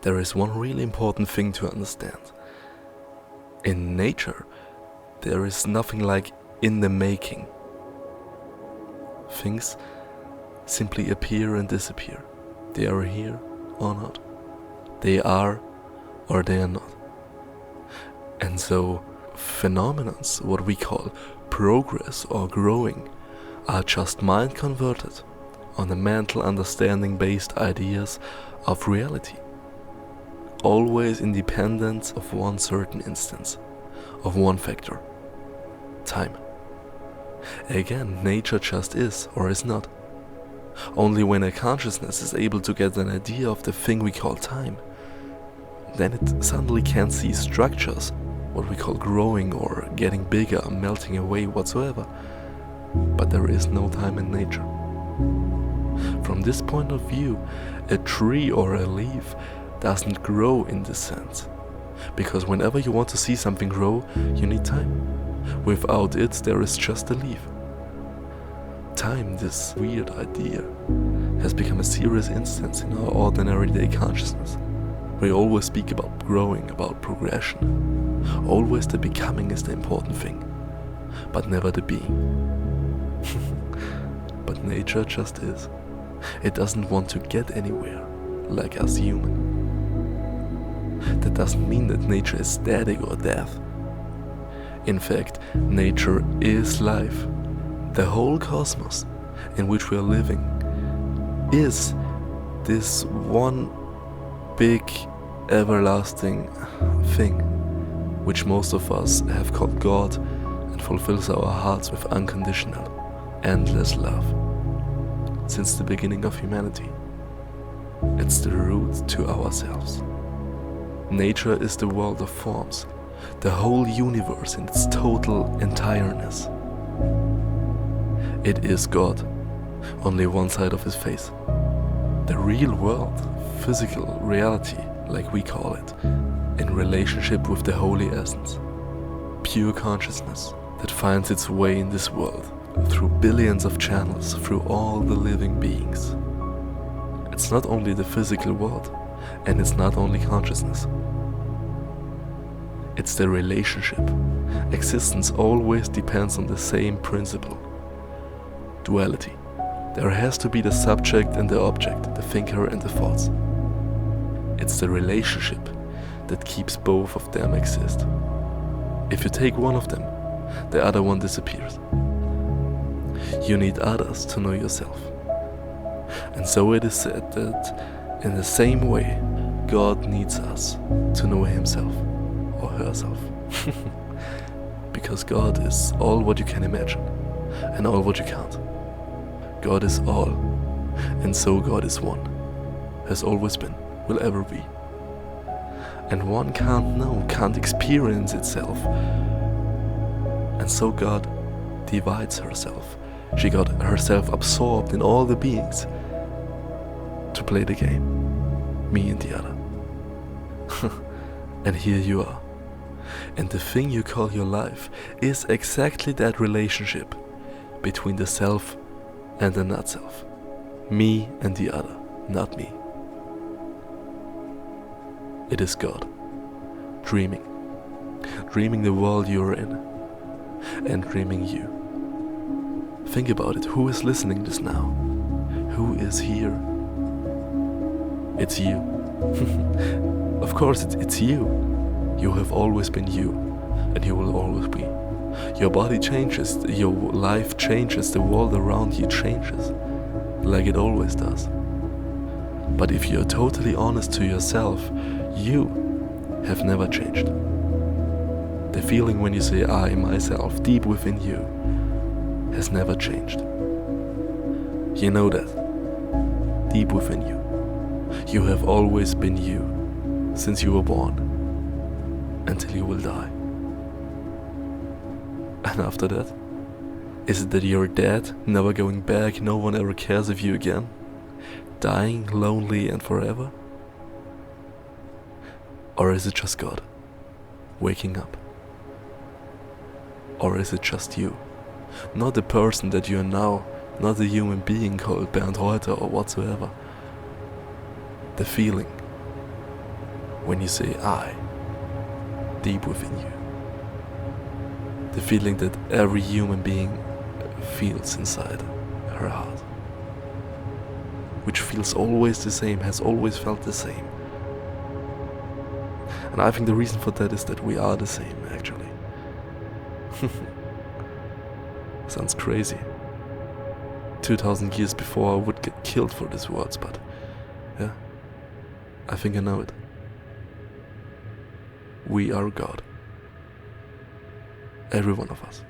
there is one really important thing to understand. In nature, there is nothing like in the making. Things simply appear and disappear. They are here or not. They are or they are not. And so, phenomena, what we call progress or growing, are just mind converted on the mental understanding based ideas of reality, always independent of one certain instance, of one factor: time. Again, nature just is or is not. Only when a consciousness is able to get an idea of the thing we call time, then it suddenly can see structures, what we call growing or getting bigger, melting away whatsoever. But there is no time in nature. From this point of view, a tree or a leaf doesn't grow in this sense, because whenever you want to see something grow, you need time. Without it, there is just a leaf. Time, this weird idea, has become a serious instance in our ordinary day consciousness. We always speak about growing, about progression. Always the becoming is the important thing, but never the being. But nature just is. It doesn't want to get anywhere, like us human. That doesn't mean that nature is static or death. In fact, nature is life. The whole cosmos in which we are living is this one big, everlasting thing, which most of us have called God, and fulfills our hearts with unconditional, endless love. Since the beginning of humanity, it's the root to ourselves. Nature is the world of forms, the whole universe in its total entireness. It is God, only one side of his face. The real world, physical reality, like we call it, in relationship with the holy essence. Pure consciousness that finds its way in this world through billions of channels, through all the living beings. It's not only the physical world, and it's not only consciousness. It's the relationship. Existence always depends on the same principle: duality. There has to be the subject and the object, the thinker and the thoughts. It's the relationship that keeps both of them exist. If you take one of them, the other one disappears. You need others to know yourself. And so it is said that in the same way, God needs us to know himself or herself. Because God is all what you can imagine and all what you can't. God is all, and so God is one, has always been, will ever be. And one can't know, can't experience itself. And so God divides herself. She got herself absorbed in all the beings to play the game, me and the other. And here you are. And the thing you call your life is exactly that relationship between the self and the not self. Me and the other, not me. It is God, dreaming. Dreaming the world you're in, and dreaming you. Think about it, who is listening this now? Who is here? It's you. Of course, it's you. You have always been you, and you will always be. Your body changes, your life changes, the world around you changes, like it always does. But if you're totally honest to yourself, you have never changed. The feeling when you say I, myself, deep within you, has never changed. You know that, deep within you. You have always been you, since you were born, until you will die. And after that? Is it that you're dead, never going back, no one ever cares of you again? Dying, lonely and forever? Or is it just God, waking up? Or is it just you? Not the person that you are now, not the human being called Bernd Reuter or whatsoever. The feeling, when you say I, deep within you. The feeling that every human being feels inside her heart, which feels always the same, has always felt the same. And I think the reason for that is that we are the same, actually. Sounds crazy. 2000 years before I would get killed for these words, but yeah, I think I know it. We are God. Every one of us.